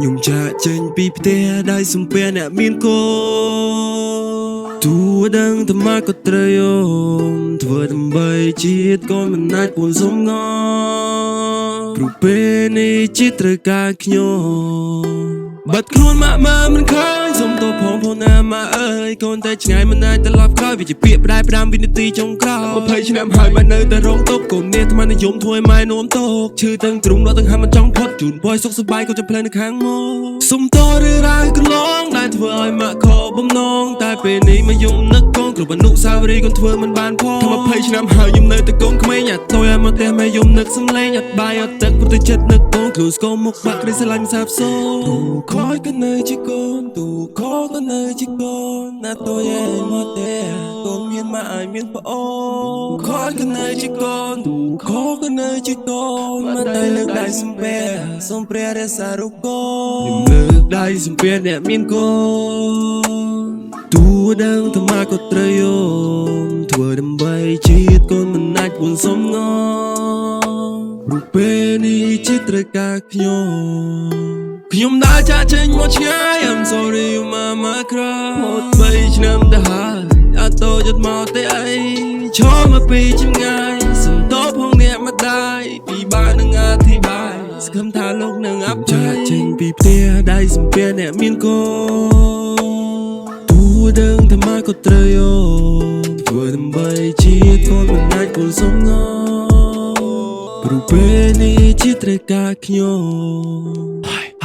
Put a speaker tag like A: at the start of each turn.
A: ញុំចាក់ចេញពីផ្ទះដៃសំពែអ្នកមានកូនទូដឹងតែមកក៏ត្រូវយំធ្វើដើម្បីជាតិកូនមិនអាចពួនសុំងព្រោះពេលនេះជាតិត្រូវការខ្ញុំបាត់ខ្លួនម៉ាក់មើលមិនឃើញសុំទោសផងណាម៉ាក់អើយកូនតែឆ្ងាយមិនអាចត្រឡប់ក្រោយវាជាពាក្យផ្ដាយ5វិនាទីចុងក្រោយ20ឆ្នាំហើយម៉ែនៅតែរងទុក្ខកូននេះថ្មនិយមធ្វើឲ្យម៉ែនោមទុកឈឺទាំងទ្រូងដកទាំងហាមមិនចង់ផុតជូនបយសុខសប្បាយកូនចាំផ្លែនៅខាងមកសុំទោសឬរ៉ាវកន្លងដែលធ្វើឲ្យម៉ាក់ខកបំណងតែពេលនេះមកយំនឹកកូនគ្រប់អនុស្សាវរីយ៍កូនធ្វើមិនបានផងថា20ឆ្នាំហើយយំនៅតែកូនក្មេងអាតូចឲ្យមកផ្ទះម៉ែយំនឹកសំឡេងអត់បាយអត់ទឹកព្រោះតែចិត្តនឹកកូនខ្លួនស្គមមុខបាក់គ្រីស្រឡាញ់សាបសូន្យទូខ້ອຍក៏នៅជាកូនទូខក៏នៅជាកូនណាតូចឯងមកទេកូនមានម៉ាក់ឲ្យមានប្អូនខ້ອຍក៏នៅជាកូនទូខក៏នៅជាកូនមកតែលើកដៃសំពែសូមព្រះរក្សារូបកូនលើកដៃសំពែអ្នកមានកូនទូដឹងថាម៉ាក់ក៏ត្រូវយំធ្វើដើម្បីជាតិកូនមិនអាចពួនសុំងព្រោះពេលនេះជាតិត្រូវការខ្ញុំដើរចាក់ចេញមកឆ្ងាយ I'm sorry mama cry មក3ឆ្នាំទៅហើយអត់តូចមកទេអីឈរមកពីចម្ងាយសំទោសផងអ្នកម្ដាយពីបាននឹងអធិប្បាយសង្ឃឹមថាលោកនឹងអភ័យចាក់ចេញពីផ្ទះដៃសំពែអ្នកមានកូនទូដឹងថាម៉ាក់ក៏ត្រូវយំធ្វើដើម្បីជាតិកូនមិនអាចគូនសុំងព្រោះពេលនេះជាតិត្រូវការខ្ញុំ